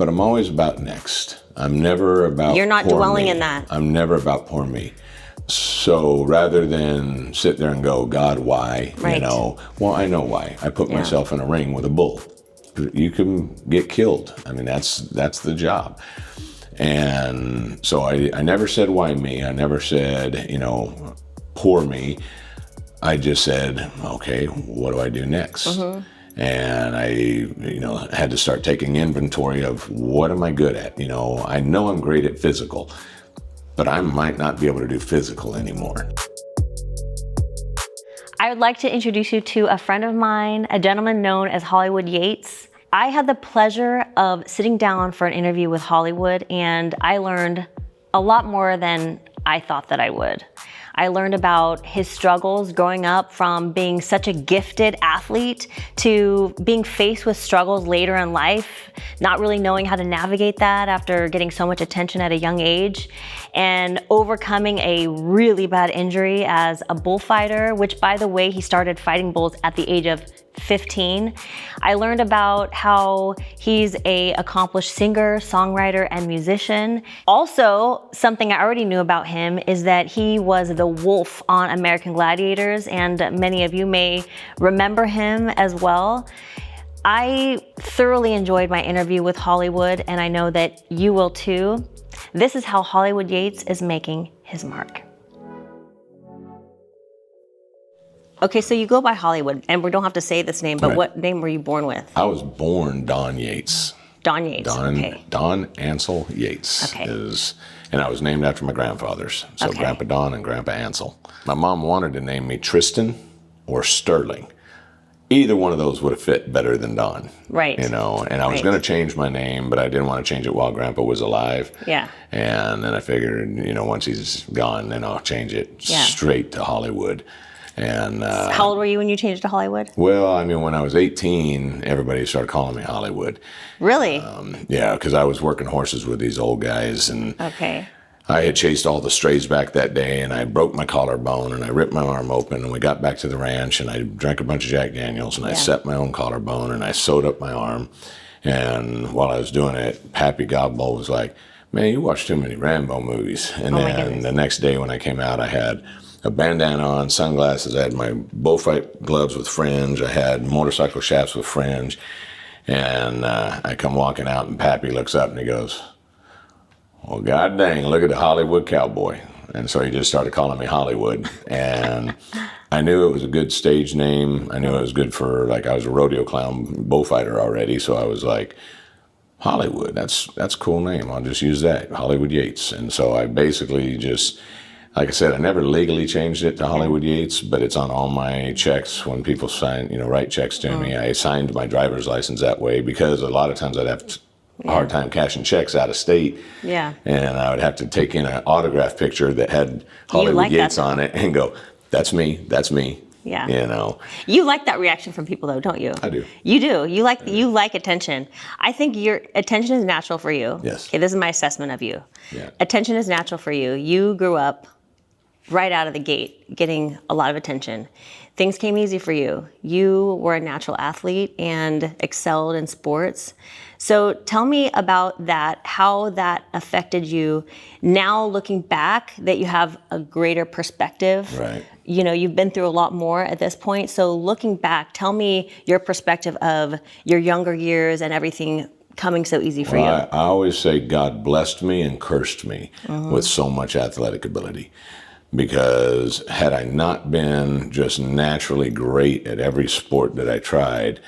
but I'm always about next. I'm never about You're not poor dwelling me. in that. I'm never about poor me. So rather than sit there and go, God, why? Right. Well, I know why. I put myself in a ring with a bull. You can get killed. I mean, that's the job. And so I never said, why me? I never said, poor me. I just said, okay, what do I do next? And I, had to start taking inventory of what am I good at? I know I'm great at physical, but I might not be able to do physical anymore. I would like to introduce you to a friend of mine, a gentleman known as Hollywood Yates. I had the pleasure of sitting down for an interview with Hollywood, and I learned a lot more than I thought that I would. I learned about his struggles growing up, from being such a gifted athlete to being faced with struggles later in life, not really knowing how to navigate that after getting so much attention at a young age, and overcoming a really bad injury as a bullfighter, which, by the way, he started fighting bulls at the age of 15. I learned about how he's an accomplished singer, songwriter, and musician. Also, something I already knew about him is that he was the wolf on American Gladiators, and many of you may remember him as well. I thoroughly enjoyed my interview with Hollywood, and I know that you will too. This is how Hollywood Yates is making his mark. Okay, so you go by Hollywood, and we don't have to say this name, but Right. What name were you born with? I was born Don Yates. Don Yates, okay. Don Ansel Yates Okay. and I was named after my grandfathers. So Okay. Grandpa Don and Grandpa Ansel. My mom wanted to name me Tristan or Sterling. Either one of those would have fit better than Don. Right. And I was Right. going to change my name, but I didn't want to change it while Grandpa was alive. Yeah. And then I figured, once he's gone, then I'll change it Yeah. straight to Hollywood. And How old were you when you changed to Hollywood? well, when I was 18, everybody started calling me Hollywood. Really? Yeah, because I was working horses with these old guys, and Okay. I had chased all the strays back that day, and I broke my collarbone, and I ripped my arm open, and we got back to the ranch, and I drank a bunch of Jack Daniels, and I set my own collarbone, and I sewed up my arm. And while I was doing it, Pappy Godbolt was like, man, you watch too many Rambo movies. And then the next day when I came out, I had a bandana on, sunglasses, I had my bullfight gloves with fringe, I had motorcycle shafts with fringe, and I come walking out, and Pappy looks up and he goes, well, god dang, look at the Hollywood cowboy. And so he just started calling me Hollywood. And I knew it was a good stage name. I knew it was good for, I was a rodeo clown bullfighter already, so I was like, Hollywood, that's a cool name. I'll just use that, Hollywood Yates. And so I basically just, like I said, I never legally changed it to Hollywood Yates, but it's on all my checks when people sign, write checks to me. I signed my driver's license that way because a lot of times I'd have a hard time cashing checks out of state. Yeah. And I would have to take in an autograph picture that had Hollywood Yates on it and go, that's me, that's me. Yeah. You like that reaction from people, though, don't you? I do. You do. You like attention. I think your attention is natural for you. Yes. Okay, this is my assessment of you. Yeah. Attention is natural for you. You grew up right out of the gate getting a lot of attention. Things came easy for you. You were a natural athlete and excelled in sports. So tell me about that, how that affected you. Now looking back, that you have a greater perspective. Right. You've been through a lot more at this point. So looking back, tell me your perspective of your younger years and everything coming so easy for you. I always say God blessed me and cursed me with so much athletic ability. Because had I not been just naturally great at every sport that I tried,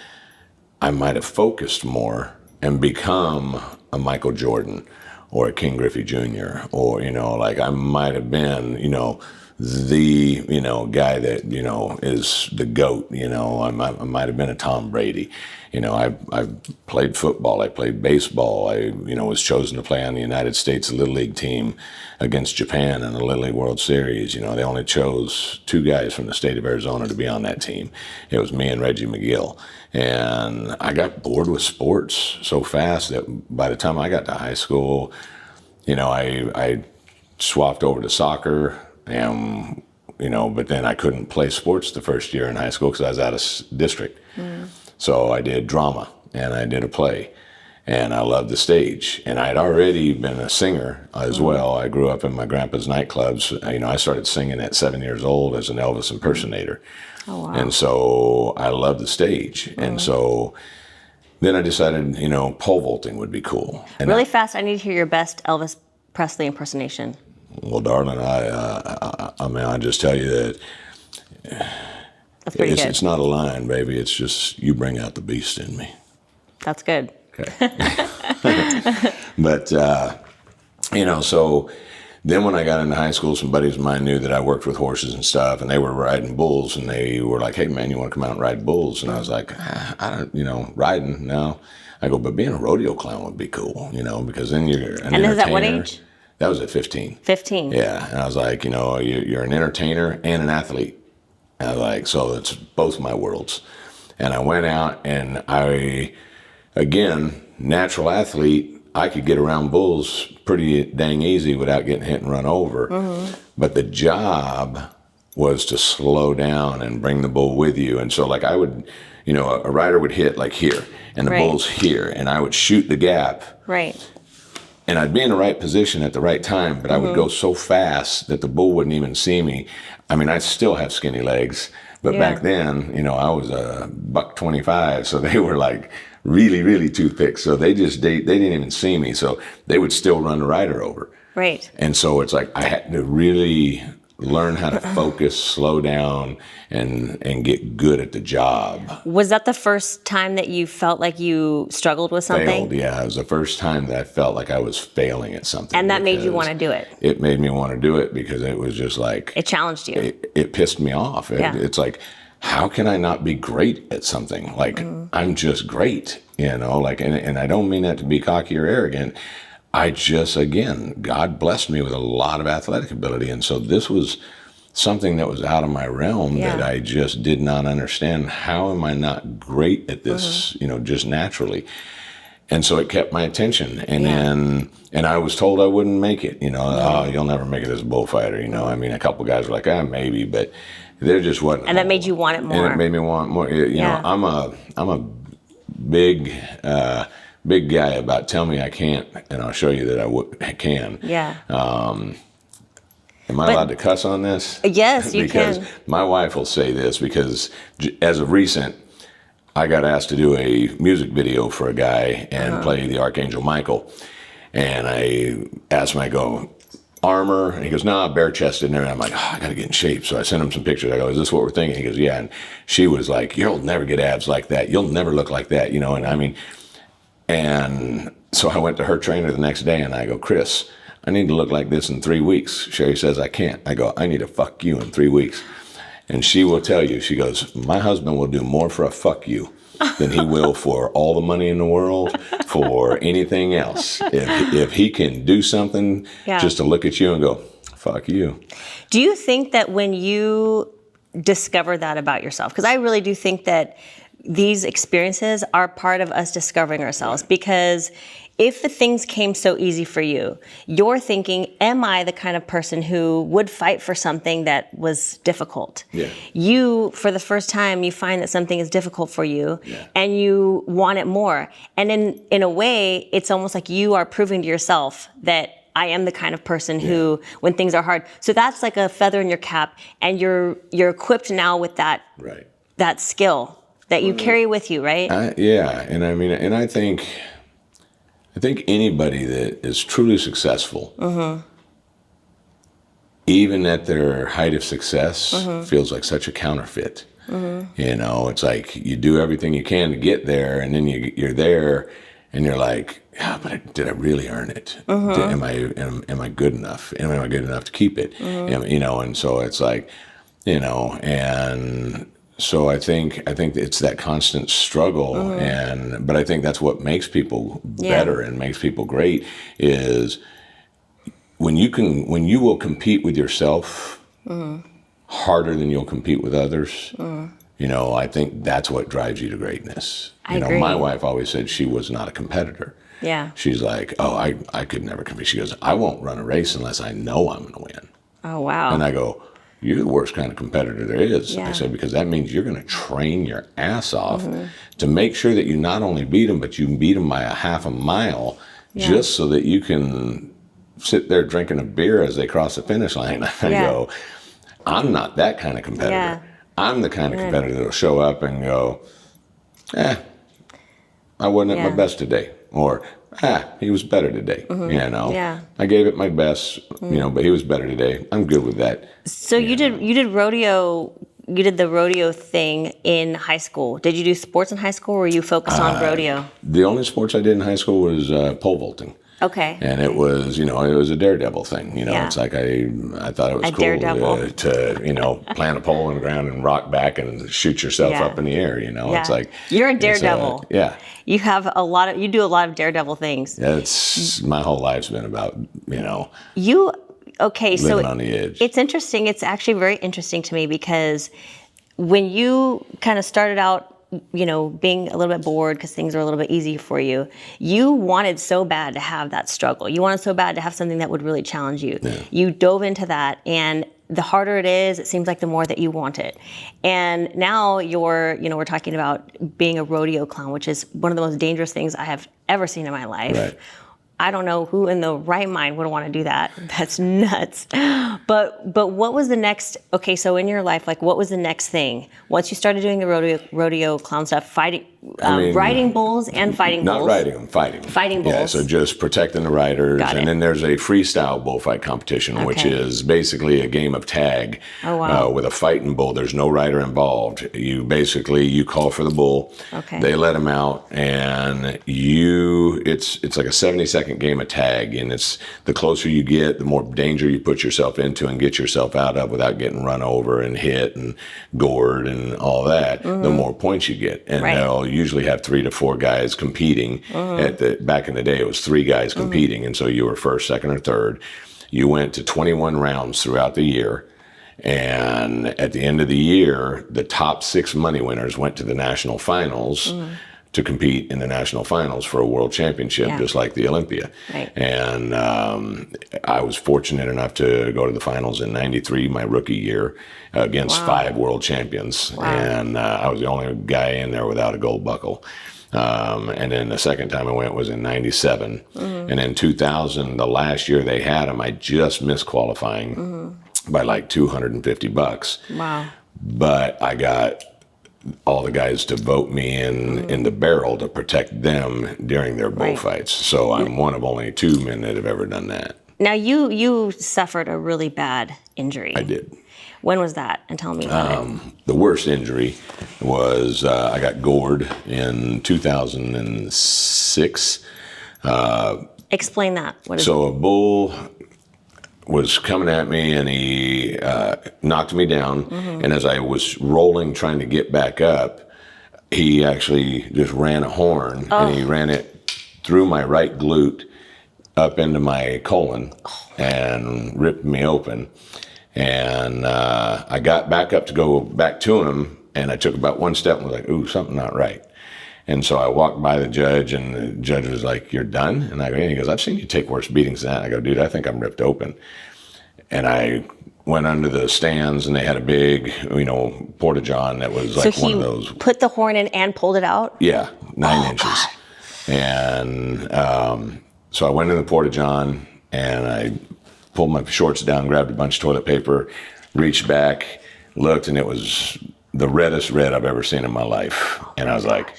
I might have focused more and become a Michael Jordan or a King Griffey Jr. Or, I might have been, the, guy that, is the GOAT, I might have been a Tom Brady. I played football, I played baseball, I, was chosen to play on the United States Little League team against Japan in the Little League World Series. They only chose 2 guys from the state of Arizona to be on that team. It was me and Reggie McGill. And I got bored with sports so fast that by the time I got to high school, I swapped over to soccer and, but then I couldn't play sports the first year in high school because I was out of district. So I did drama and I did a play. and I loved the stage. And I'd already been a singer as well. I grew up in my grandpa's nightclubs. You know, I started singing at 7 years old as an Elvis impersonator. Oh, wow. And so I loved the stage. And so then I decided, you know, pole vaulting would be cool. And Really fast, I need to hear your best Elvis Presley impersonation. well, darling, I mean, I just tell you that That's pretty good. it's not a line, baby. It's just you bring out the beast in me. That's good. Okay. But, you know, so then when I got into high school, some buddies of mine knew that I worked with horses and stuff, and they were riding bulls, and they were like, hey, man, you want to come out and ride bulls? And I was like, I don't, you know, riding, no. I go, but being a rodeo clown would be cool, you know, because then you're an And is that what entertainer. age? That was at 15. 15. Yeah. And I was like, you know, you're an entertainer and an athlete. And I was like, so it's both my worlds. And I went out and again, natural athlete, I could get around bulls pretty dang easy without getting hit and run over. But the job was to slow down and bring the bull with you. And so like I would, you know, a rider would hit like here and the bull's here, and I would shoot the gap. Right. And I'd be in the right position at the right time, but I would go so fast that the bull wouldn't even see me. I mean, I still have skinny legs, but back then, you know, I was a $125, so they were like really, really too thick. So they didn't even see me, so they would still run the rider over. Right. And so it's like I had to really learn how to focus, slow down, and get good at the job. Was that the first time that you felt like you struggled with something? Failed, yeah. It was the first time that I felt like I was failing at something. And that made you want to do it? It made me want to do it because it was just like... It challenged you? It pissed me off. It's like, how can I not be great at something? Like, I'm just great, you know? Like, and I don't mean that to be cocky or arrogant. I just, again, God blessed me with a lot of athletic ability. And so this was something that was out of my realm that I just did not understand. How am I not great at this, you know, just naturally? And so it kept my attention. And then, and I was told I wouldn't make it, you know, oh, you'll never make it as a bullfighter. You know, I mean, a couple guys were like, maybe, but there just wasn't. And that made you want it more. And it made me want more. You know, I'm a big guy about tell me I can't, and I'll show you that I can. Yeah. Am I allowed to cuss on this? Yes, you because can. My wife will say this because as of recent, I got asked to do a music video for a guy and play the Archangel Michael. And I asked him, I go, armor? And he goes, nah, bare chested and everything. I'm like, I got to get in shape. So I sent him some pictures. I go, is this what we're thinking? He goes, yeah. And she was like, you'll never get abs like that. You'll never look like that, you know? And I mean, and so I went to her trainer the next day and I go, Chris, I need to look like this in 3 weeks. Sherry says I can't. I go, I need to fuck you in 3 weeks. And she will tell you, she goes, my husband will do more for a fuck you than he will for all the money in the world, for anything else. If he can do something just to look at you and go, fuck you. Do you think that when you discover that about yourself, because I really do think that these experiences are part of us discovering ourselves, because if the things came so easy for you, you're thinking, am I the kind of person who would fight for something that was difficult? Yeah. You, for the first time, you find that something is difficult for you and you want it more. And in a way, it's almost like you are proving to yourself that I am the kind of person who, when things are hard. So that's like a feather in your cap, and you're equipped now with that, that skill that you carry with you, right? And I mean, and I think anybody that is truly successful, even at their height of success, feels like such a counterfeit. You know, it's like you do everything you can to get there, and then you're there, and you're like, yeah, but did I really earn it? Am I good enough? Am I good enough to keep it? You know, and so it's like, you know, and so I think it's that constant struggle, but I think that's what makes people better and makes people great is when you will compete with yourself harder than you'll compete with others. You know, I think that's what drives you to greatness. I agree. My wife always said she was not a competitor. Yeah. She's like, oh, I could never compete. She goes, I won't run a race unless I know I'm going to win. Oh, wow. And I go, you're the worst kind of competitor there is. Yeah. I said, because that means you're going to train your ass off to make sure that you not only beat them, but you can beat them by a half a mile just so that you can sit there drinking a beer as they cross the finish line. I go, I'm not that kind of competitor. Yeah. I'm the kind of competitor that'll show up and go, I wasn't at my best today. Or, he was better today. You know, I gave it my best, you know, but he was better today. I'm good with that. So you did rodeo. You did the rodeo thing in high school. Did you do sports in high school, or were you focused on rodeo? The only sports I did in high school was pole vaulting. Okay. And it was, you know, it was a daredevil thing. You know, it's like I thought it was cool to, you know, plant a pole in the ground and rock back and shoot yourself up in the air. You know, it's like you're a daredevil. You have you do a lot of daredevil things. That's my whole life's been about, you know. Living on the edge. It's interesting. It's actually very interesting to me because when you kind of started out, you know, being a little bit bored because things were a little bit easy for you, you wanted so bad to have that struggle. You wanted so bad to have something that would really challenge you. You dove into that, and the harder it is, it seems like the more that you want it. And now we're talking about being a rodeo clown, which is one of the most dangerous things I have ever seen in my life. Right. I don't know who in the right mind would want to do that. That's nuts. But what was the next? Okay, so in your life, like, what was the next thing once you started doing the rodeo clown stuff? Fighting, riding bulls and fighting bulls. Not riding them, fighting. Fighting bulls. Yeah, so just protecting the riders. Got it. And then there's a freestyle bullfight competition, which is basically a game of tag. Oh, wow. With a fighting bull. There's no rider involved. You call for the bull. Okay. They let him out, and it's like a 70-second game of tag, and it's the closer you get, the more danger you put yourself into and get yourself out of without getting run over and hit and gored and all that, the more points you get. And they'll usually have 3 to 4 guys competing. Back in the day, it was 3 guys competing, and so you were first, second, or third. You went to 21 rounds throughout the year, and at the end of the year, the top 6 money winners went to the national finals to compete in the national finals for a world championship, just like the Olympia. Right. And I was fortunate enough to go to the finals in '93, my rookie year, against 5 world champions. Wow. And I was the only guy in there without a gold buckle. And then the second time I went was in '97. And in 2000, the last year they had them, I just missed qualifying by like $250. Wow. But I got all the guys to vote me in the barrel to protect them during their bullfights. So I'm one of only 2 men that have ever done that. Now you suffered a really bad injury. I did. When was that? And tell me about it. The worst injury was I got gored in 2006. Explain that. What is So a bull was coming at me, and he knocked me down. And as I was rolling, trying to get back up, he actually just ran a horn, and he ran it through my right glute up into my colon and ripped me open. And I got back up to go back to him, and I took about 1 step and was like, ooh, something not right. And so I walked by the judge, and the judge was like, you're done? And I go, yeah. He goes, I've seen you take worse beatings than that. I go, dude, I think I'm ripped open. And I went under the stands, and they had a big, porta-john that was like one of those. So he put the horn in and pulled it out? Yeah, 9 inches. God. And so I went in the porta-john, and I pulled my shorts down, grabbed a bunch of toilet paper, reached back, looked, and it was the reddest red I've ever seen in my life. And I was like,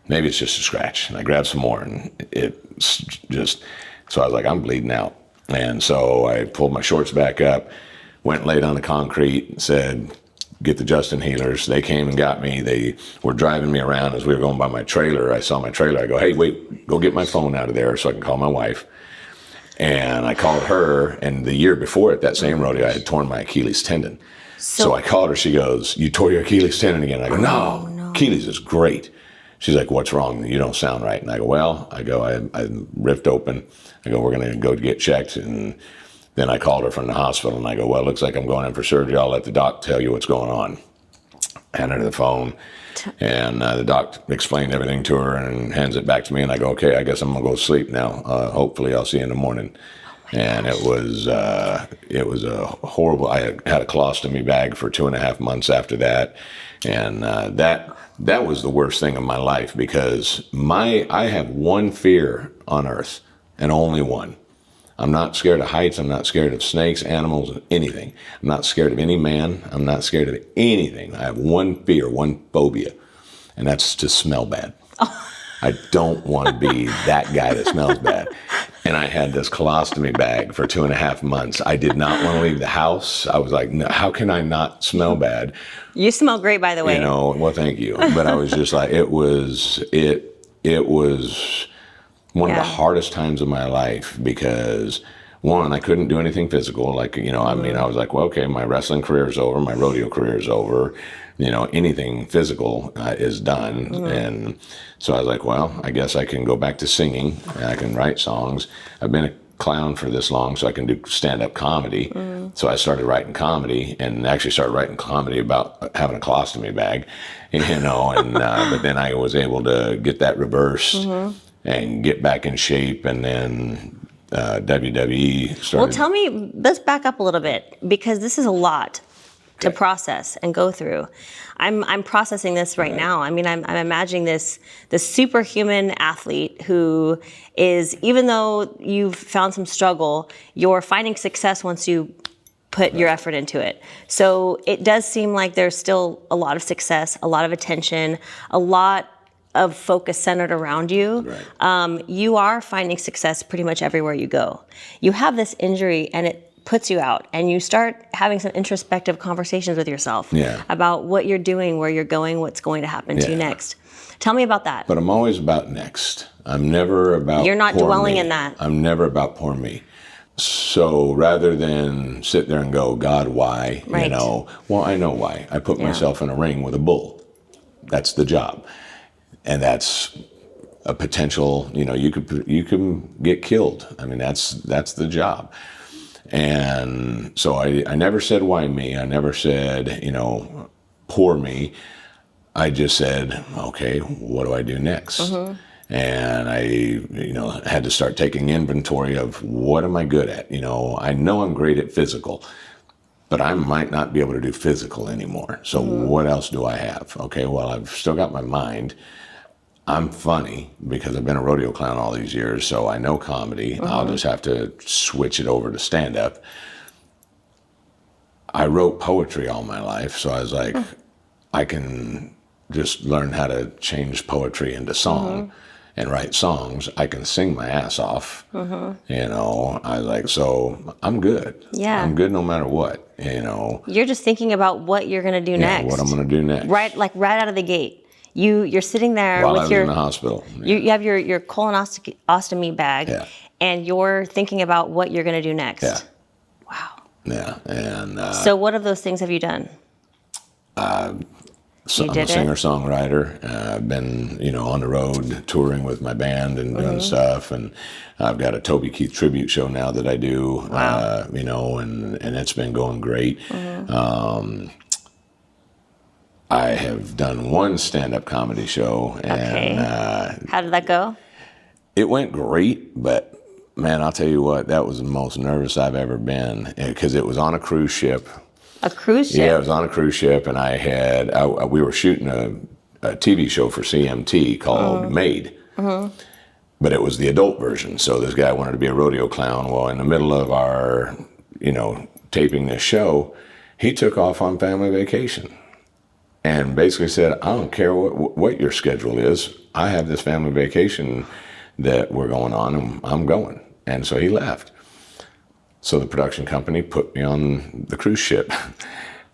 maybe it's just a scratch. And I grabbed some more, and it's just, so I was like, I'm bleeding out. And so I pulled my shorts back up, went and laid on the concrete, said, get the Justin healers. They came and got me. They were driving me around as we were going by my trailer. I saw my trailer. I go, hey, wait, go get my phone out of there so I can call my wife. And I called her, and the year before at that same rodeo, I had torn my Achilles tendon. So I called her. She goes, you tore your Achilles tendon again? I go, no, Achilles is great. She's like, what's wrong? You don't sound right. And I go, I ripped open. I go, we're going to go get checked. And then I called her from the hospital, and I go, well, it looks like I'm going in for surgery. I'll let the doc tell you what's going on. Handed her the phone, and the doc explained everything to her and hands it back to me. And I go, okay, I guess I'm going to go to sleep now. Hopefully I'll see you in the morning. And it was a horrible. I had a colostomy bag for 2.5 months after that, and that was the worst thing in my life, because I have one fear on earth, and only one. I'm not scared of heights. I'm not scared of snakes, animals, anything. I'm not scared of any man. I'm not scared of anything. I have one fear, one phobia, and that's to smell bad. I don't want to be that guy that smells bad. And I had this colostomy bag for 2.5 months. I did not want to leave the house. I was like, no, how can I not smell bad? You smell great, by the way. You know, well, thank you. But I was just like, it was one of the hardest times of my life, because one, I couldn't do anything physical. Like, you know, I mean, I was like, well, okay, my wrestling career is over, my rodeo career is over. You know, anything physical is done. And so I was like, well, I guess I can go back to singing, and I can write songs. I've been a clown for this long, so I can do stand-up comedy. So I started writing comedy, and actually started writing comedy about having a colostomy bag, you know, and but then I was able to get that reversed and get back in shape, and then WWE started. Well, tell me, let's back up a little bit, because this is a lot to process and go through. I'm processing this right now. I mean, I'm imagining this superhuman athlete who is, even though you've found some struggle, you're finding success once you put your effort into it. So it does seem like there's still a lot of success, a lot of attention, a lot of focus centered around you. Right. You are finding success pretty much everywhere you go. You have this injury, and it puts you out, and you start having some introspective conversations with yourself about what you're doing, where you're going, what's going to happen to you next. Tell me about that. But I'm always about next. I'm never about You're not poor dwelling me. in that. I'm never about poor me. So rather than sit there and go, God, why? Right. You know, well, I know why. I put myself in a ring with a bull. That's the job. And that's a potential, you know, you can get killed. I mean, that's the job. And so I never said, why me? I never said, you know, poor me. I just said, okay, what do I do next? And I, you know, had to start taking inventory of what am I good at? You know I'm great at physical, but I might not be able to do physical anymore. So what else do I have? Okay, well, I've still got my mind. I'm funny because I've been a rodeo clown all these years, so I know comedy. I'll just have to switch it over to stand-up. I wrote poetry all my life, so I was like, I can just learn how to change poetry into song and write songs. I can sing my ass off. You know, I was like, so I'm good. Yeah. I'm good no matter what, you know. You're just thinking about what you're going to do next. What I'm going to do next. Right out of the gate. You're sitting there While with I was in the hospital. You have your colostomy bag, and you're thinking about what you're going to do next. Yeah. Wow. Yeah, and so what of those things have you done? So I'm a singer-songwriter. I've been, you know, on the road touring with my band and doing stuff, and I've got a Toby Keith tribute show now that I do. You know, and it's been going great. I have done one stand-up comedy show, and how did that go? It went great, but man, I'll tell you what, that was the most nervous I've ever been, because it was on a cruise ship. A cruise ship? Yeah, it was on a cruise ship, and we were shooting a TV show for CMT called Made. But it was the adult version, so this guy wanted to be a rodeo clown. Well, in the middle of our, you know, taping this show, he took off on family vacation. And basically said, I don't care what your schedule is. I have this family vacation that we're going on, and I'm going. And so he left. So the production company put me on the cruise ship,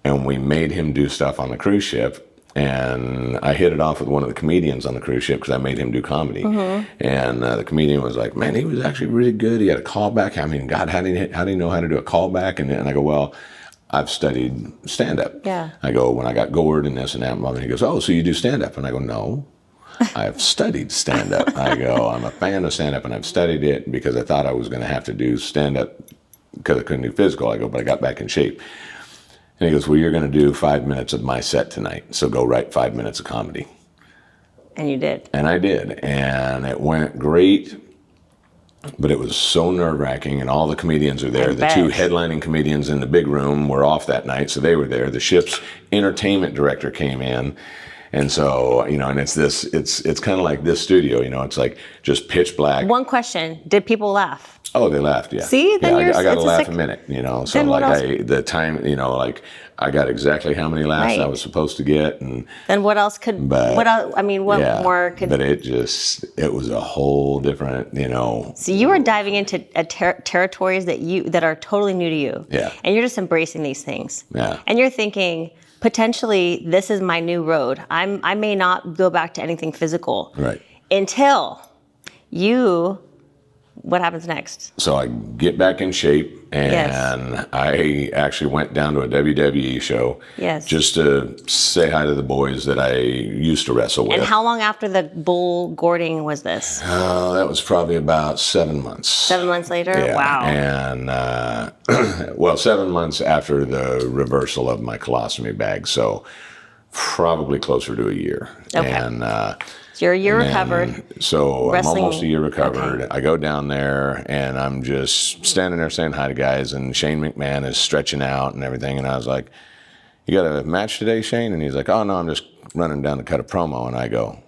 and we made him do stuff on the cruise ship. And I hit it off with one of the comedians on the cruise ship because I made him do comedy. And the comedian was like, man, he was actually really good. He had a callback. I mean, God, how do you know how to do a callback? And I go, well, I've studied stand-up. Yeah. I go, when I got gored and this and that, and he goes, oh, so you do stand-up? And I go, no, I've studied stand-up. I go, I'm a fan of stand-up, and I've studied it because I thought I was going to have to do stand-up because I couldn't do physical. I go, but I got back in shape. And he goes, well, you're going to do 5 minutes of my set tonight, so go write 5 minutes of comedy. And you did. And I did, and it went great. But it was so nerve-wracking, and all the comedians are there. I The bet. two headlining comedians in the big room were off that night, so they were there. The ship's entertainment director came in. And so, you know, and it's kind of like this studio, you know, it's like just pitch black. One question: did people laugh? Oh, they laughed, yeah. See, then yeah, I got to it's a laugh a minute, you know. So Then what else? the time, you know, like I got exactly how many laughs I Right. was supposed to get, and Then what else could? But- what else? I mean, what yeah. more could? But it was a whole different, you know. So you are diving into territories that are totally new to you. Yeah. And you're just embracing these things. Yeah. And you're thinking, potentially, this is my new road. I may not go back to anything physical. Right. Until you, what happens next? So I get back in shape, and Yes. I actually went down to a WWE show Yes. just to say hi to the boys that I used to wrestle with. And how long after the bull gourding was this? That was probably about 7 months. 7 months later? Yeah. Wow. And, well, 7 months after the reversal of my colostomy bag. So probably closer to a year. Okay. And, So you're a year and recovered. So Wrestling- I'm almost a year recovered. okay. I go down there and I'm just standing there saying hi to guys, and Shane McMahon is stretching out and everything. And I was like, "You got a match today, Shane?" And he's like, "Oh, no, I'm just running down to cut a promo." And I go,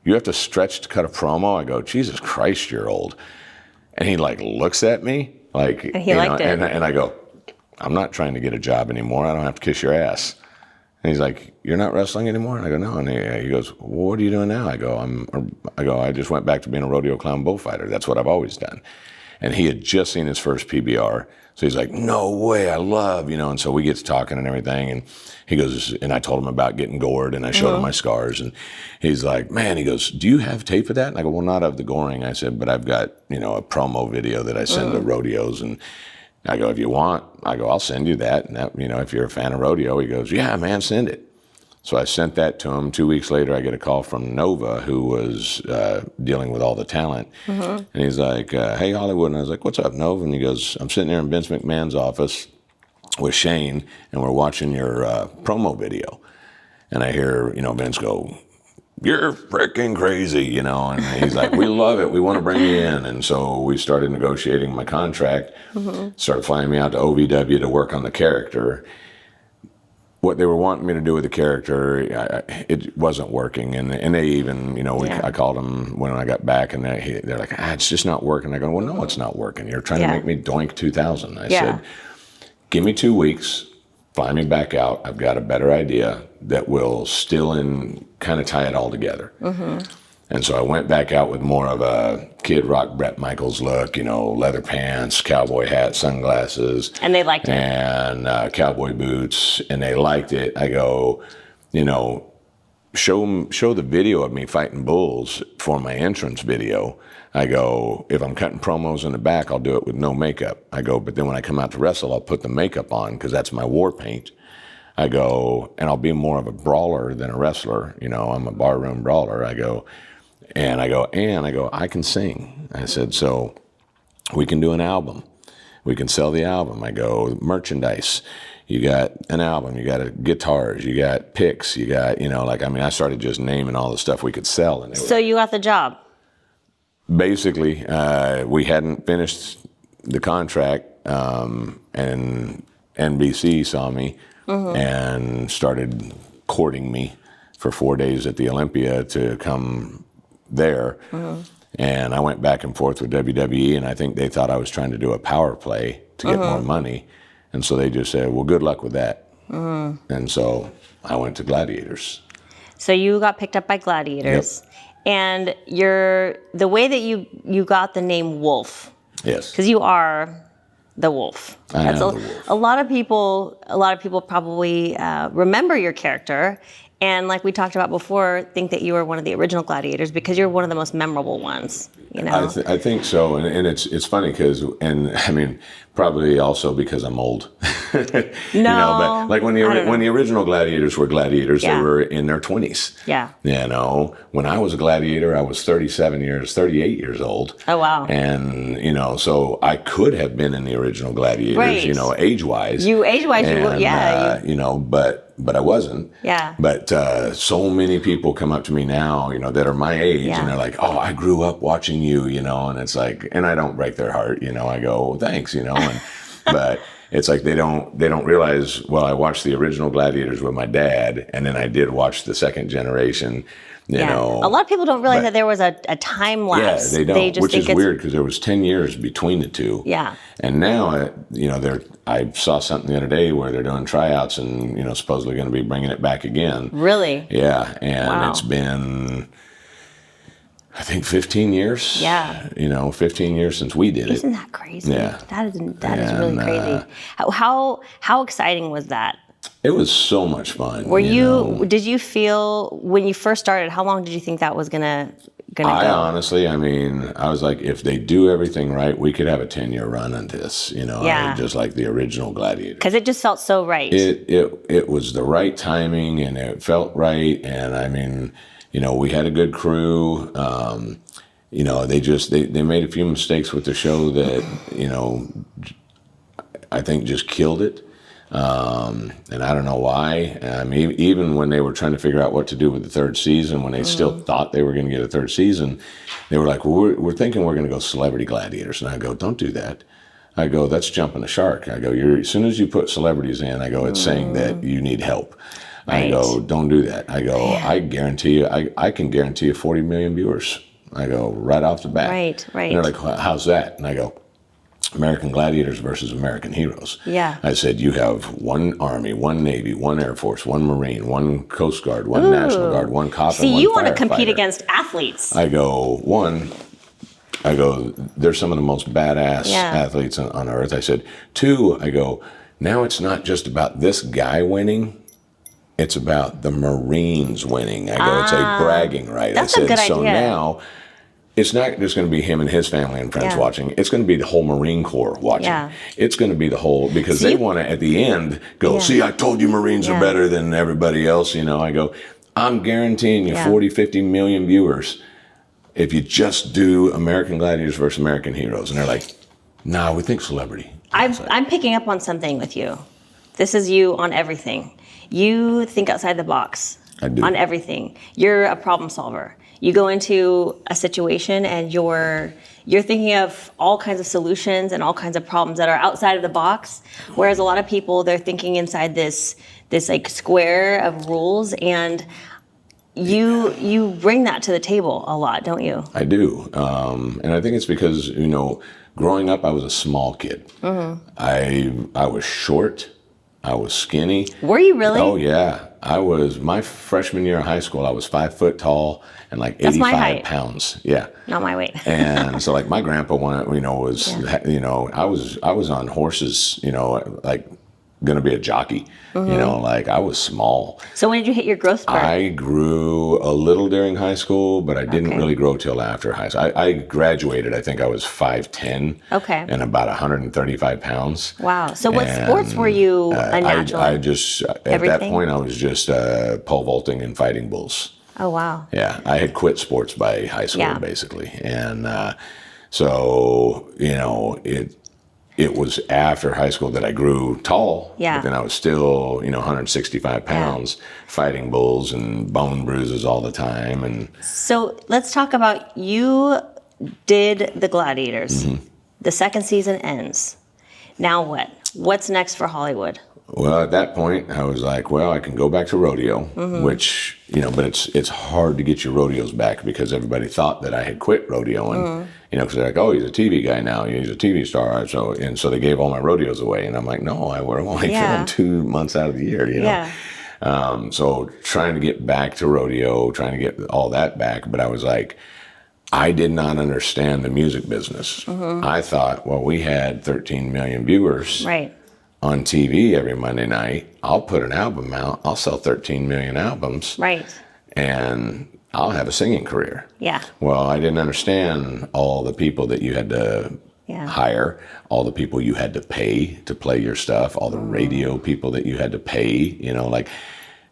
"You have to stretch to cut a promo?" I go, "Jesus Christ, you're old." And he like looks at me like, And he liked it. And I go, "I'm not trying to get a job anymore. I don't have to kiss your ass." And he's like, "You're not wrestling anymore?" And I go, "No." And he goes, "Well, what are you doing now?" I go, I just went back to being a rodeo clown bullfighter. That's what I've always done." And he had just seen his first PBR. So he's like, "No way, I love," you know. And so we get to talking and everything. And he goes, and I told him about getting gored, and I showed him my scars. And he's like, "Man," he goes, "Do you have tape of that?" And I go, "Well, not of the goring." I said, "But I've got, you know, a promo video that I send to rodeos." And I go, "If you want," I go, "I'll send you that." And that, you know, if you're a fan of rodeo, he goes, "Yeah, man, send it." So I sent that to him. 2 weeks later, I get a call from Nova, who was dealing with all the talent. And he's like, "Hey, Hollywood." And I was like, "What's up, Nova?" And he goes, "I'm sitting there in Vince McMahon's office with Shane, and we're watching your promo video." And I hear, you know, Vince go, "You're freaking crazy," you know. And he's like, "We love it. We want to bring you in." And so we started negotiating my contract, started flying me out to OVW to work on the character. What they were wanting me to do with the character, it wasn't working. And they even, you know, I called them when I got back, and they're like, "It's just not working." I go, "Well, no, it's not working. You're trying to make me Doink 2000. I said, "Give me 2 weeks, fly me back out. I've got a better idea that will still kind of tie it all together." And so I went back out with more of a Kid Rock, Bret Michaels look, you know, leather pants, cowboy hat, sunglasses. And they liked it. And cowboy boots, and they liked it. I go, you know, show the video of me fighting bulls for my entrance video. I go, if I'm cutting promos in the back, I'll do it with no makeup. I go, but then when I come out to wrestle, I'll put the makeup on because that's my war paint. I go, and I'll be more of a brawler than a wrestler. You know, I'm a barroom brawler. I go, I can sing. I said, so we can do an album. We can sell the album. I go, merchandise. You got an album, you got guitars, you got picks, you got, you know, like, I mean, I started just naming all the stuff we could sell. And So you got the job. Basically, we hadn't finished the contract, and NBC saw me and started courting me for 4 days at the Olympia to come there. And I went back and forth with WWE, and I think they thought I was trying to do a power play to get more money. And so they just said, well, good luck with that. And so I went to Gladiators. So you got picked up by Gladiators. And the way that you got the name Wolf, Yes. because you are the Wolf. I am the Wolf. A lot of people probably remember your character, and like we talked about before, think that you were one of the original Gladiators because you're one of the most memorable ones. You know, I think so, and it's funny because, and I mean, probably also because I'm old. You know, but like when the original Gladiators were Gladiators, they were in their 20s. Yeah. You know, when I was a Gladiator, I was 38 years old. Oh wow. And you know, so I could have been in the original Gladiators. Right. You know, age-wise. You you know, but but I wasn't. Yeah. But so many people come up to me now, you know, that are my age, Yeah. and they're like, "Oh, I grew up watching you," you know, and it's like, and I don't break their heart, you know. I go, well, "Thanks," you know, and but it's like they don't realize. Well, I watched the original Gladiators with my dad, and then I did watch the second generation. You know, a lot of people don't realize that there was a time lapse. Yeah, they don't, They just which think is weird because there was 10 years between the two. Yeah. And now, you know, I saw something the other day where they're doing tryouts and, you know, supposedly going to be bringing it back again. Really? Yeah, and Wow. it's been, I think, 15 years. Yeah. You know, 15 years since we did it. Isn't that crazy? Yeah. That is really crazy. How exciting was that? It was so much fun. Did you feel when you first started, how long did you think that was gonna go? Honestly, I mean, I was like, if they do everything right, we could have a 10-year run on this, you know, just like the original Gladiator. Because it just felt so right. It was the right timing, and it felt right. And I mean, you know, we had a good crew. You know, they made a few mistakes with the show that, you know, I think just killed it. And I don't know why. I mean, even when they were trying to figure out what to do with the third season, when they still thought they were going to get a third season, they were like, well, we're thinking we're going to go celebrity gladiators. And I go, don't do that. I go, that's jumping the shark. I go, as soon as you put celebrities in, I go, it's saying that you need help. Right. I go, don't do that. I go, I guarantee you, I can guarantee you 40 million viewers. I go, right off the bat. Right. And they're like, how's that? And I go, American Gladiators versus American Heroes. Yeah. I said, you have one Army, one Navy, one Air Force, one Marine, one Coast Guard, one National Guard, one cop, and one See, you want to firefighter. compete against athletes. I go, they're some of the most badass athletes on earth. I said, two, I go, now it's not just about this guy winning. It's about the Marines winning. I go, it's a bragging right. That's I said, a good so idea. now it's not just going to be him and his family and friends watching. It's going to be the whole Marine Corps watching. Yeah. It's going to be the whole, because they want to, at the end, go, see, I told you Marines are better than everybody else. You know, I go, I'm guaranteeing you 40, 50 million viewers if you just do American Gladiators versus American Heroes. And they're like, nah, we think celebrity. I'm picking up on something with you. This is you on everything. You think outside the box. I do. On everything. You're a problem solver. You go into a situation and you're thinking of all kinds of solutions and all kinds of problems that are outside of the box. Whereas a lot of people, they're thinking inside this like square of rules, and you bring that to the table a lot, don't you? I do. And I think it's because, you know, growing up, I was a small kid. Mm-hmm. I was short. I was skinny. Were you really? Oh, yeah. I was, my freshman year of high school, I was 5 foot tall and like 85 pounds. Yeah. Not my weight. And so like my grandpa wanted, you know, was, you know, I was on horses, you know, like going to be a jockey, you know, like I was small. So when did you hit your growth spurt? I grew a little during high school, but I didn't really grow till after high school. I graduated, I think I was 5'10". Okay. And about 135 pounds. Wow. So what sports were you a natural? I just, at that point, I was just pole vaulting and fighting bulls. Oh, wow. Yeah. I had quit sports by high school, basically. And so, you know, it was after high school that I grew tall. Yeah. But then I was still, you know, 165 pounds, fighting bulls and bone bruises all the time. And so let's talk about, you did the Gladiators. Mm-hmm. The second season ends. Now what? What's next for Hollywood? Well, at that point, I was like, well, I can go back to rodeo, which, you know, but it's hard to get your rodeos back because everybody thought that I had quit rodeoing, you know, because they're like, oh, he's a TV guy now, he's a TV star. So they gave all my rodeos away. And I'm like, no, we're only filming 2 months out of the year, you know. Yeah. So trying to get back to rodeo, trying to get all that back. But I was like, I did not understand the music business. I thought, well, we had 13 million viewers. Right. On TV every Monday night. I'll put an album out. I'll sell 13 million albums. Right. And I'll have a singing career. Yeah. Well, I didn't understand all the people that you had to hire, all the people you had to pay to play your stuff, all the radio people that you had to pay. You know, like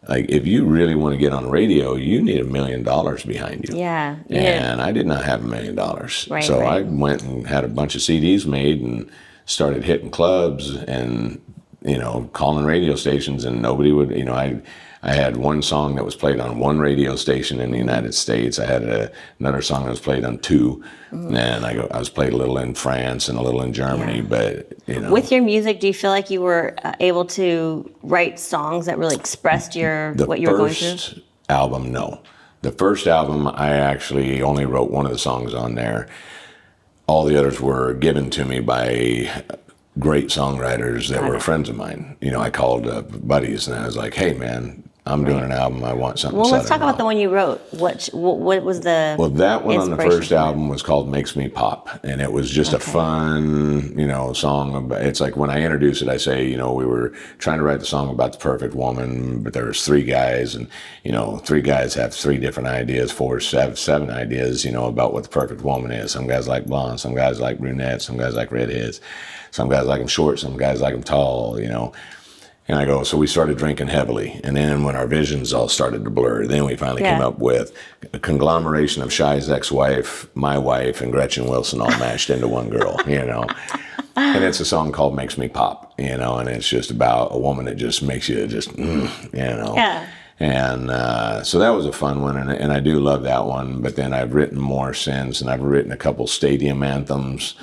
if you really want to get on radio, you need $1 million behind you. Yeah. And I did not have $1 million. Right. So I went and had a bunch of CDs made and started hitting clubs, and calling radio stations and nobody would, I had one song that was played on one radio station in the United States. I had another song that was played on two, and I was played a little in France and a little in Germany. But with your music, do you feel like you were able to write songs that really expressed what you were going through? The first album, no. The first album, I actually only wrote one of the songs on there. All the others were given to me by great songwriters that were friends of mine. I called buddies and I was like, hey man, I'm doing an album. I want something. Well, let's talk about the one you wrote. What was the? Well, that one on the first album was called "Makes Me Pop," and it was just a fun, song. It's like when I introduce it, I say, we were trying to write the song about the perfect woman, but there was three guys, and three guys have three different ideas, seven ideas, about what the perfect woman is. Some guys like blonde, some guys like brunettes, some guys like redheads, some guys like them short, some guys like them tall, And I go, so we started drinking heavily. And then when our visions all started to blur, then we finally came up with a conglomeration of Shy's ex-wife, my wife, and Gretchen Wilson all mashed into one girl, And it's a song called Makes Me Pop, and it's just about a woman that just makes you just, Yeah. And so that was a fun one, and I do love that one. But then I've written more since, and I've written a couple stadium anthems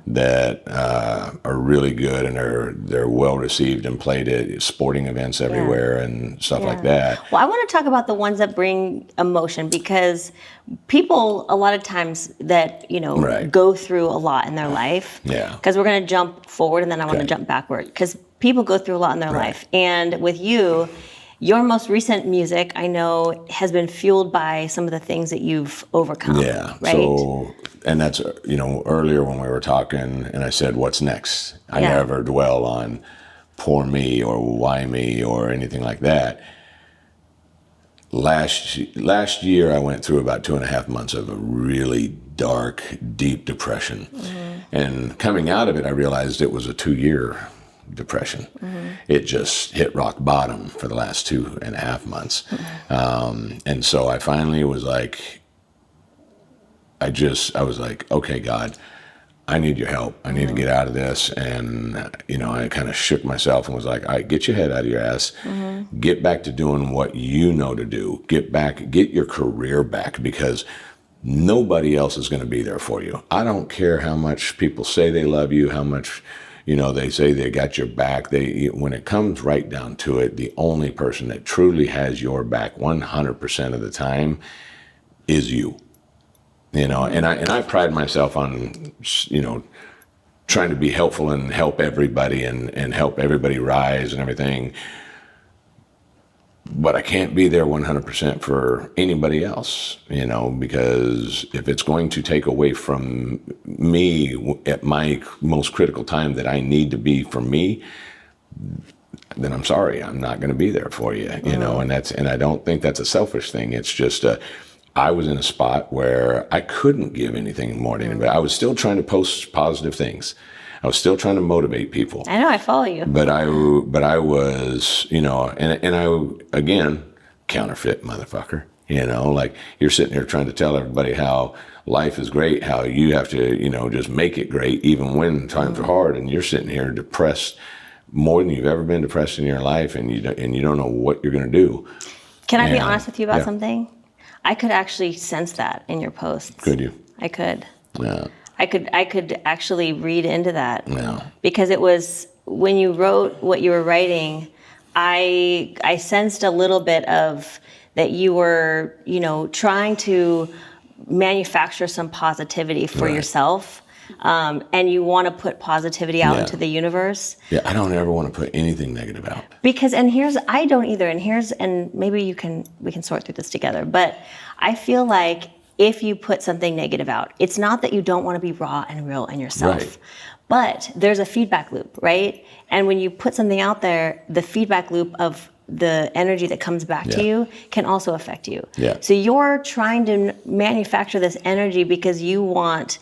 that are really good, and they're well received and played at sporting events everywhere and stuff like that. Well, I want to talk about the ones that bring emotion, because people a lot of times that go through a lot in their life. Because we're going to jump forward and then I want to jump backward, because people go through a lot in their life, and with you. Your most recent music, I know, has been fueled by some of the things that you've overcome. Yeah. Right? So, and that's, earlier when we were talking and I said, what's next? I never dwell on poor me or why me or anything like that. Last year, I went through about 2.5 months of a really dark, deep depression. And coming out of it, I realized it was a 2-year depression. It just hit rock bottom for the last 2.5 months. And so I finally was like, I was like, okay, God, I need your help. I need to get out of this. And, I kind of shook myself and was like, all right, get your head out of your ass. Get back to doing what you know to do. Get your career back, because nobody else is going to be there for you. I don't care how much people say they love you, how much they say they got your back. When it comes right down to it, the only person that truly has your back 100% of the time is you. And I pride myself on, trying to be helpful and help everybody and help everybody rise and everything. But I can't be there 100% for anybody else, because if it's going to take away from me at my most critical time that I need to be for me, then I'm sorry, I'm not going to be there for you, and I don't think that's a selfish thing. It's just I was in a spot where I couldn't give anything more to anybody. I was still trying to post positive things. I was still trying to motivate people. I know, I follow you. But I was, and I, again, counterfeit motherfucker, like you're sitting here trying to tell everybody how life is great, how you have to, just make it great, even when times are hard, and you're sitting here depressed more than you've ever been depressed in your life, and you don't know what you're going to do. Can I be honest with you about something? I could actually sense that in your posts. Could you? I could. Yeah. I could actually read into that. Yeah. Because it was, when you wrote what you were writing, I sensed a little bit of that you were, trying to manufacture some positivity for yourself. And you want to put positivity out into the universe. Yeah, I don't ever want to put anything negative out. Because, I don't either, and maybe we can sort through this together, but I feel like if you put something negative out, it's not that you don't want to be raw and real in yourself, but there's a feedback loop, right? And when you put something out there, the feedback loop of the energy that comes back to you can also affect you. Yeah. So you're trying to manufacture this energy because you want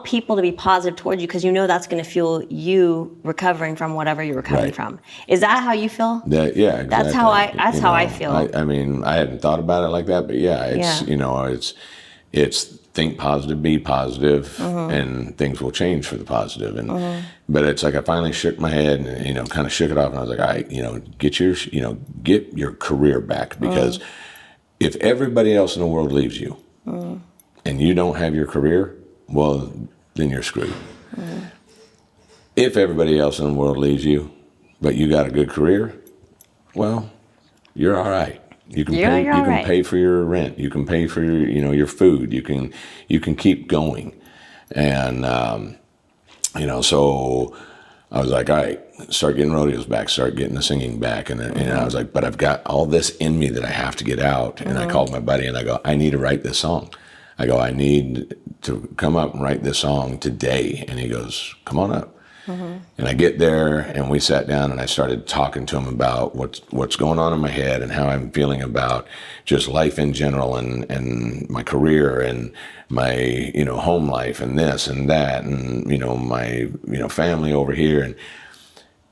people to be positive towards you, because that's going to fuel you recovering from whatever you're recovering from. Is that how you feel? Yeah, exactly. That's how I feel. I mean, I hadn't thought about it like that, but it's think positive, be positive, and things will change for the positive. And but it's like I finally shook my head and, you know, kind of shook it off, and I was like, all right, you know, get your career back, because if everybody else in the world leaves you and you don't have your career, well, then you're screwed. If everybody else in the world leaves you, but you got a good career, well, you're all right. You can pay for your rent. You can pay for your food. You can keep going, and so I was like, all right, start getting rodeos back, start getting the singing back, and I was like, but I've got all this in me that I have to get out. And I called my buddy and I go, I need to write this song. I go, I need to come up and write this song today. And he goes, come on up. And I get there and we sat down and I started talking to him about what's going on in my head and how I'm feeling about just life in general and my career and my, home life and this and that and, my, family over here.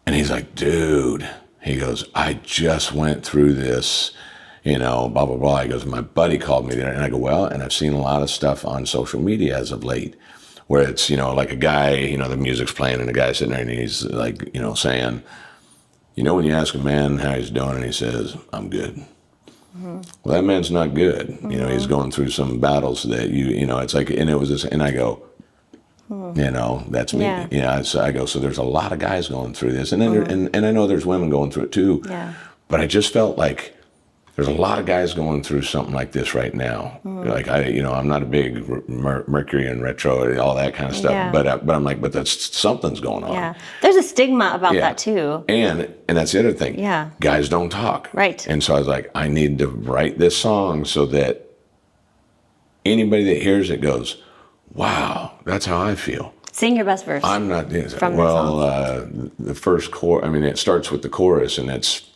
And he's like, dude, he goes, I just went through this, blah, blah, blah. He goes, my buddy called me there. And I go, well, and I've seen a lot of stuff on social media as of late, where it's, like a guy, the music's playing and the guy's sitting there and he's like, saying, when you ask a man how he's doing and he says, I'm good. Well, that man's not good. He's going through some battles that it's like, and it was this, and I go, that's me. Yeah. So I go, so there's a lot of guys going through this. And then, and I know there's women going through it too. Yeah. But I just felt like there's a lot of guys going through something like this right now. Like I'm not a big Mercury and retro, all that kind of stuff. Yeah. But I'm like, but that's something's going on. Yeah. There's a stigma about that too. And that's the other thing. Yeah. Guys don't talk. Right. And so I was like, I need to write this song so that anybody that hears it goes, wow, that's how I feel. Sing your best verse. I'm not from the song. The first chorus. I mean, it starts with the chorus, and it's.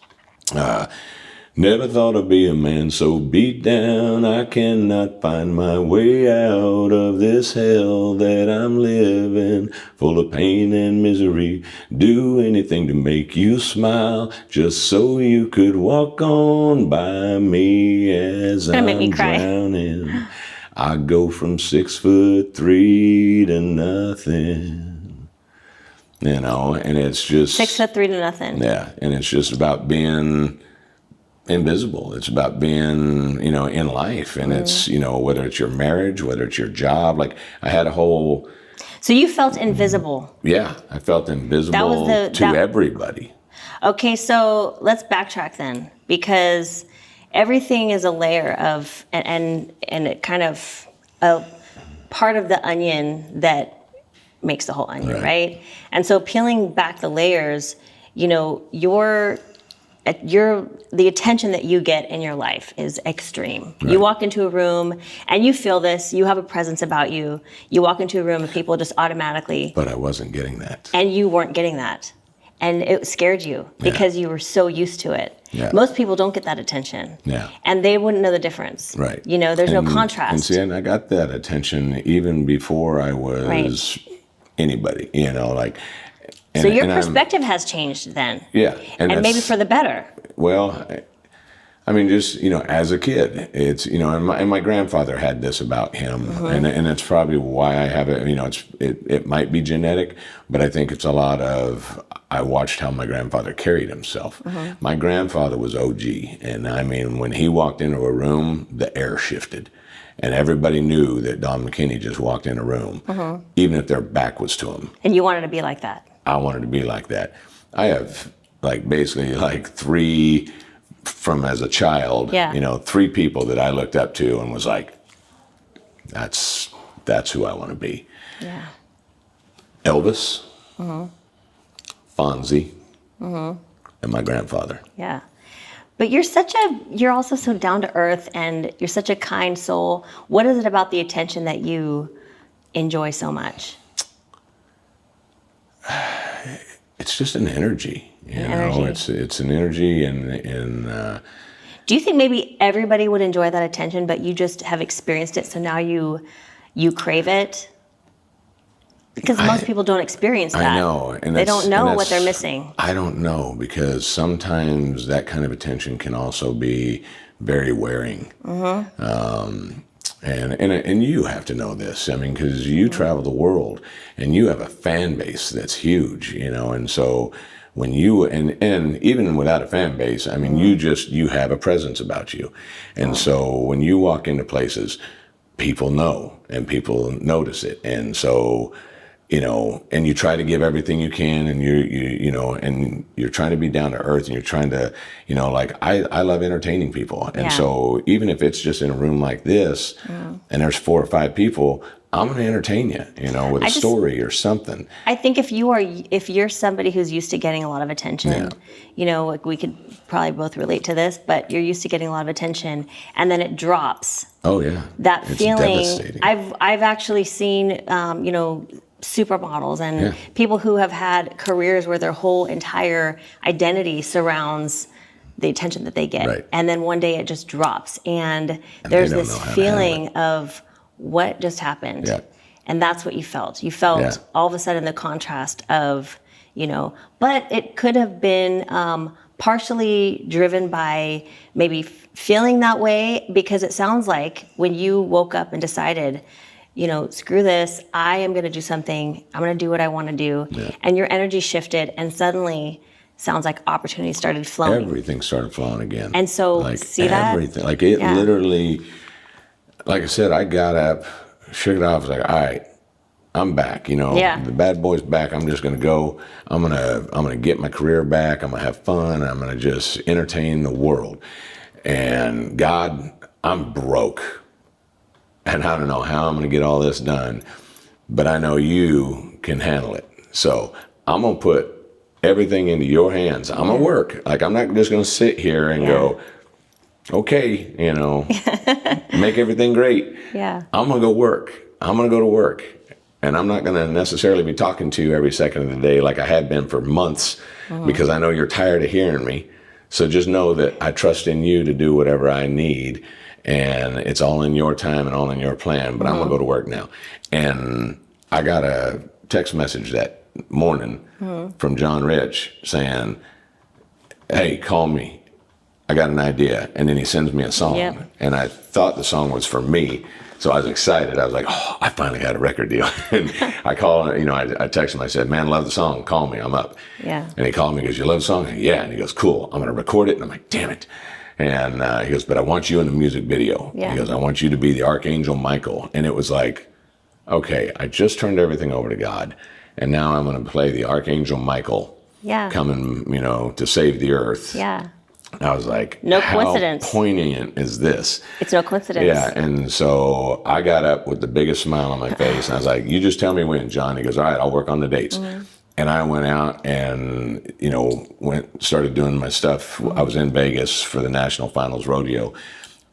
Never thought I'd be a man so beat down, I cannot find my way out of this hell that I'm living, full of pain and misery. Do anything to make you smile, just so you could walk on by me as I'm drowning. I go from 6'3" to nothing, and it's just 6'3" to nothing. Yeah, and it's just about being invisible. It's about being, in life. And it's, whether it's your marriage, whether it's your job. Like I had a whole... So you felt invisible. Yeah, I felt invisible to everybody. Okay, so let's backtrack then, because everything is a layer of, and it kind of a part of the onion that makes the whole onion, right? And so peeling back the layers, the attention that you get in your life is extreme. Right. You walk into a room and you feel this, you have a presence about you. You walk into a room and people just automatically... But I wasn't getting that. And you weren't getting that. And it scared you because you were so used to it. Yeah. Most people don't get that attention. Yeah. And they wouldn't know the difference. Right. There's no contrast. And I got that attention even before I was anybody, So your perspective has changed then. Yeah. And maybe for the better. Well, I mean, just, as a kid, it's, and my grandfather had this about him. And it's probably why I have it, it might be genetic, but I think it's a lot of, I watched how my grandfather carried himself. My grandfather was OG. And I mean, when he walked into a room, the air shifted. And everybody knew that Don McKinney just walked in a room, even if their back was to him. And you wanted to be like that. I wanted to be like that. I have basically three from as a child, 3 people that I looked up to and was like, that's who I want to be. Yeah. Elvis, Fonzie, and my grandfather. Yeah. But you're also so down to earth and you're such a kind soul. What is it about the attention that you enjoy so much? It's just an energy, It's an energy, and do you think maybe everybody would enjoy that attention, but you just have experienced it, so now you crave it? Because most people don't experience that. I know, and they don't know what they're missing. I don't know, because sometimes that kind of attention can also be very wearing. And you have to know this. I mean, because you travel the world and you have a fan base that's huge, you know. And so when you and even without a fan base, I mean, you have a presence about you. And so when you walk into places, people know and people notice it. And so, you know, and you try to give everything you can, and you know, and you're trying to be down to earth, and you're trying to, you know, like I love entertaining people. And so even if it's just in a room like this and there's 4 or 5 people, I'm going to entertain you, you know, with a story or something. I think if you're somebody who's used to getting a lot of attention, you know, like we could probably both relate to this, but you're used to getting a lot of attention and then it drops. Oh yeah. That it's feeling, devastating. I've actually seen, you know, supermodels and people who have had careers where their whole entire identity surrounds the attention that they get. Right. And then one day it just drops. And there's this feeling of what just happened. Yeah. And that's what you felt. You felt all of a sudden the contrast of, you know, but it could have been partially driven by maybe feeling that way, because it sounds like when you woke up and decided, you know, screw this, I am going to do something, I'm going to do what I want to do. And your energy shifted and suddenly sounds like opportunity started flowing. Everything started flowing again. And so, like see that? Everything. Like it literally, like I said, I got up, shook it off, was like, all right, I'm back, you know, the bad boy's back. I'm just going to go, I'm going to get my career back. I'm going to have fun. I'm going to just entertain the world. And God, I'm broke. And I don't know how I'm going to get all this done, but I know you can handle it. So I'm going to put everything into your hands. I'm going to work. Like, I'm not just going to sit here and go, okay, you know, make everything great. I'm going to go work. I'm going to go to work. And I'm not going to necessarily be talking to you every second of the day like I had been for months, because I know you're tired of hearing me. So just know that I trust in you to do whatever I need. And it's all in your time and all in your plan, but I'm going to go to work now. And I got a text message that morning from John Rich saying, hey, call me. I got an idea. And then he sends me a song. And I thought the song was for me. So I was excited. I was like, oh, I finally got a record deal. And I called, you know, I texted him. I said, man, love the song. Call me. I'm up. And he called me. He goes, you love the song? Yeah. And he goes, cool. I'm going to record it. And I'm like, damn it. And he goes, but I want you in the music video. He goes, I want you to be the Archangel Michael. And it was like, okay, I just turned everything over to God. And now I'm going to play the Archangel Michael coming, you know, to save the earth. And I was like, no coincidence. How poignant is this? It's no coincidence. And so I got up with the biggest smile on my face. And I was like, you just tell me when, John. He goes, all right, I'll work on the dates. And I went out and, you know, started doing my stuff. I was in Vegas for the National Finals Rodeo.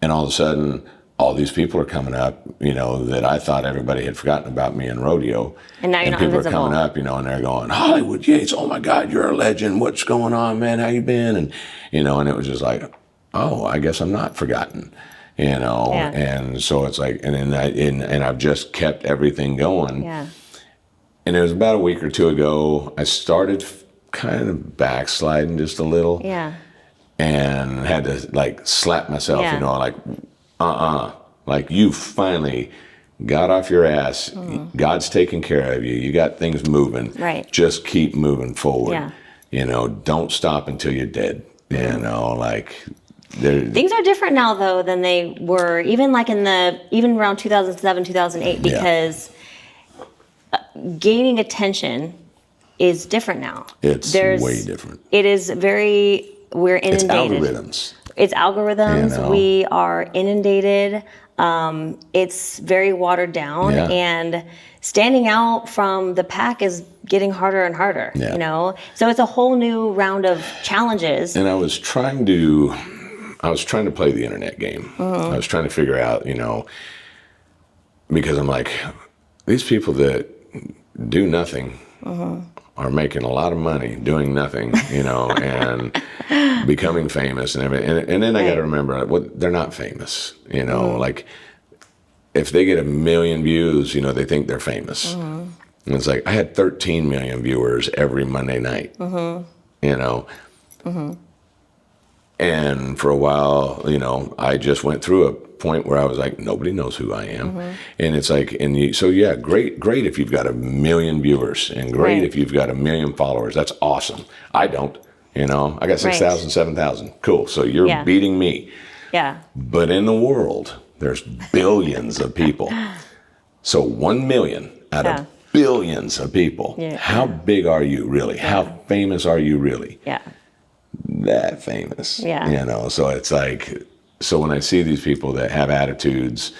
And all of a sudden, all these people are coming up, you know, that I thought everybody had forgotten about me in rodeo. And now you're not people invisible. are coming up, you know, and they're going, Hollywood Yates, oh my God, you're a legend. What's going on, man? How you been? And, you know, and it was just like, oh, I guess I'm not forgotten, you know. And so it's like, and then and I've just kept everything going. And it was about a week or two ago, I started kind of backsliding just a little. And had to like slap myself, you know, like, like you finally got off your ass. God's taking care of you. You got things moving. Just keep moving forward. You know, don't stop until you're dead. You know, like things are different now though than they were even like even around 2007, 2008, because gaining attention is different now. It's way different. It is we're inundated. It's algorithms. You know. We are inundated. It's very watered down, and standing out from the pack is getting harder and harder. You know, so it's a whole new round of challenges. And I was trying to play the internet game. I was trying to figure out, you know, because I'm like, these people that do nothing are making a lot of money doing nothing, you know, and becoming famous and everything. And then I got to remember, well, they're not famous, you know, like if they get 1 million views, you know, they think they're famous. And it's like, I had 13 million viewers every Monday night, you know. And for a while, you know, I just went through a point where I was like, nobody knows who I am. And it's like, so yeah, great if you've got 1 million viewers, and great if you've got 1 million followers. That's awesome. I don't, you know, I got 6,000, 7,000. Cool. So you're beating me. Yeah. But in the world, there's billions of people. So 1 million out of billions of people. How big are you really? How famous are you really? Yeah. That famous. Yeah. You know, so it's like, so when I see these people that have attitudes,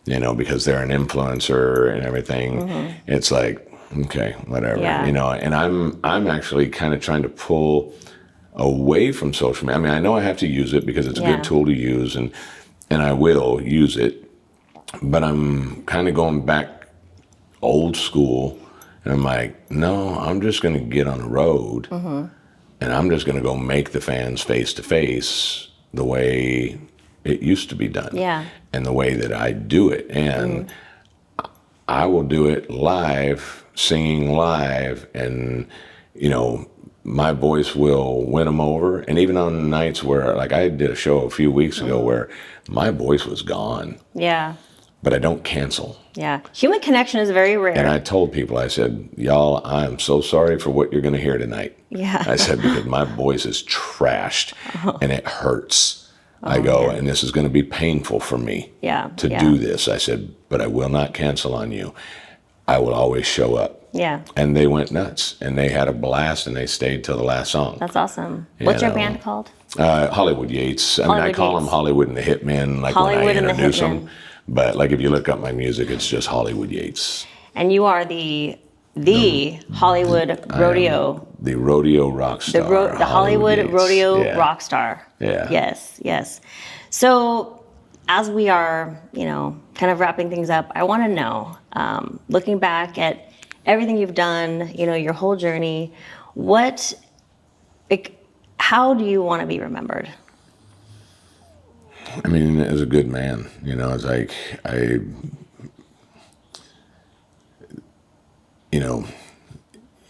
you know, because they're an influencer and everything, it's like, okay, whatever, you know, and I'm actually kind of trying to pull away from social media. I mean, I know I have to use it because it's a good tool to use, and I will use it, but I'm kind of going back old school, and I'm like, no, I'm just going to get on the road, and I'm just going to go make the fans face to face the way it used to be done, and the way that I do it, and I will do it live, singing live, and you know, my voice will win them over. And even on nights where, like, I did a show a few weeks ago where my voice was gone. Yeah. But I don't cancel. Yeah. Human connection is very rare. And I told people, I said, y'all, I'm so sorry for what you're going to hear tonight. Yeah. I said, because my voice is trashed and it hurts. I go, and this is going to be painful for me to do this. I said, but I will not cancel on you. I will always show up. Yeah. And they went nuts, and they had a blast, and they stayed till the last song. That's awesome. What's your band called? Hollywood Yates. I mean, I call them Hollywood and the Hitmen, like when I introduce them. But like if you look up my music, it's just Hollywood Yates. And you are the Hollywood rodeo. The rodeo rock star. The Hollywood rodeo rock star. Yeah. Yes, yes. So as we are, you know, kind of wrapping things up, I want to know, looking back at everything you've done, you know, your whole journey, how do you want to be remembered? I mean, as a good man, you know, it's like you know,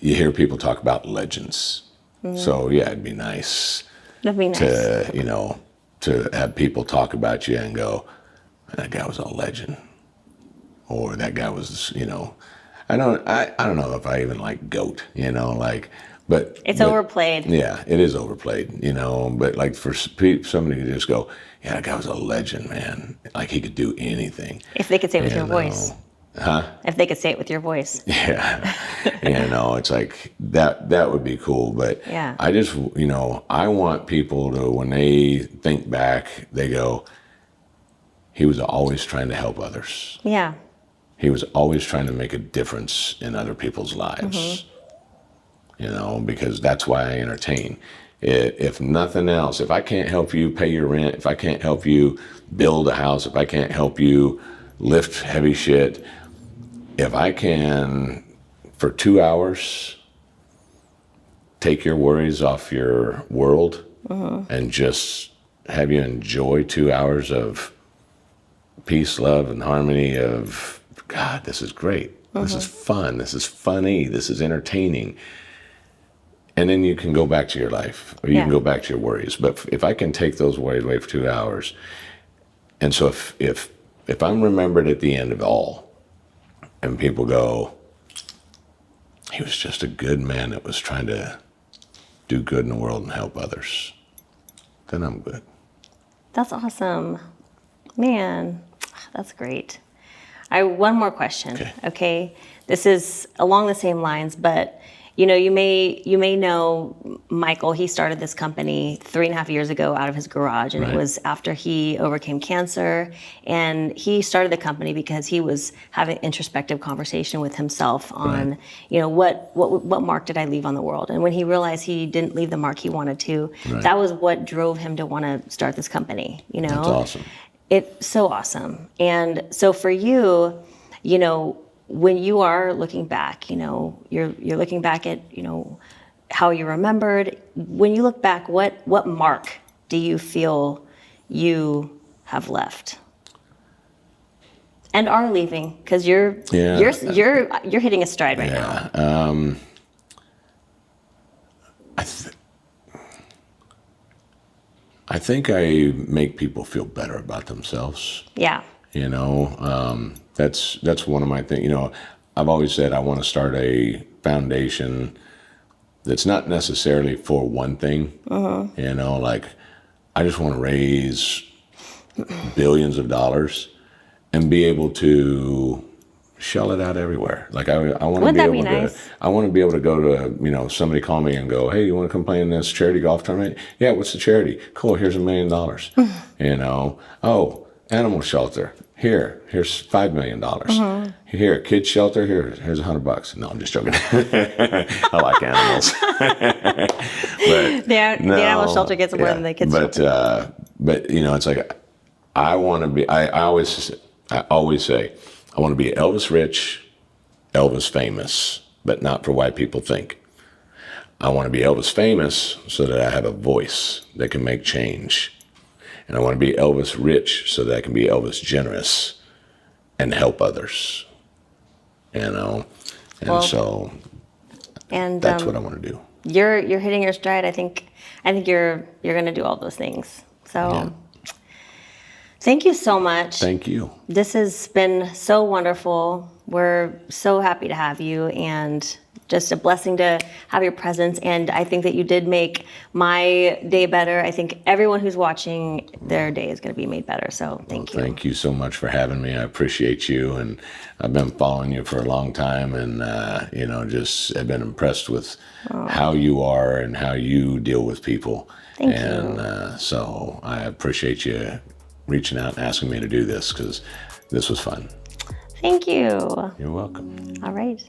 you hear people talk about legends. So yeah, it'd be nice. That'd be nice. To, you know, to have people talk about you and go, that guy was a legend. Or that guy was, you know, I don't know if I even like GOAT, you know, like, but it's overplayed. Yeah, it is overplayed, you know, but like for somebody to just go, yeah, that guy was a legend, man. Like he could do anything. If they could say it with your voice. Huh? If they could say it with your voice. Yeah. You know, it's like that would be cool. But I just, you know, I want people to, when they think back, they go, he was always trying to help others. Yeah. He was always trying to make a difference in other people's lives. You know, because that's why I entertain. If nothing else, if I can't help you pay your rent, if I can't help you build a house, if I can't help you lift heavy shit, if I can, for 2 hours, take your worries off your world and just have you enjoy 2 hours of peace, love, and harmony of, God, this is great. This is fun. This is funny. This is entertaining. And then you can go back to your life, or you can go back to your worries. But if I can take those worries away for 2 hours, and so if I'm remembered at the end of all, and people go, he was just a good man that was trying to do good in the world and help others, then I'm good. That's awesome. Man, that's great. One more question, okay? This is along the same lines, but you know, you may know Michael. He started this company 3.5 years ago out of his garage, and it was after he overcame cancer. And he started the company because he was having introspective conversation with himself on, you know, what mark did I leave on the world? And when he realized he didn't leave the mark he wanted to, that was what drove him to want to start this company. You know, that's awesome. It's so awesome. And so for you, you know, when you are looking back, you know, you're looking back at, you know, how you're remembered. When you look back, what mark do you feel you have left and are leaving? Because you're hitting a stride right now. I think I make people feel better about themselves. Yeah. You know, that's one of my things. You know, I've always said I want to start a foundation that's not necessarily for one thing. You know, like I just want to raise billions of dollars and be able to shell it out everywhere. Like I want to be able to. I want to be able to go to, you know, somebody call me and go, hey, you want to come play in this charity golf tournament? Yeah, what's the charity? Cool, here's $1 million. You know, oh, animal shelter. Here's $5 million. Here, kids shelter. Here's $100. No, I'm just joking. I like animals. But the animal shelter gets more than the kids shelter. But you know, it's like I want to be. I always say I want to be Elvis rich, Elvis famous, but not for why people think. I want to be Elvis famous so that I have a voice that can make change. And I want to be Elvis rich so that I can be Elvis generous and help others. You know? And that's what I want to do. You're hitting your stride. I think you're going to do all those things. So yeah. Thank you so much. Thank you. This has been so wonderful. We're so happy to have you, and just a blessing to have your presence. And I think that you did make my day better. I think everyone who's watching, their day is going to be made better. So thank you. Thank you so much for having me. I appreciate you. And I've been following you for a long time, and, you know, just I've been impressed with how you are and how you deal with people. Thank you. And so I appreciate you reaching out and asking me to do this, because this was fun. Thank you. You're welcome. All right.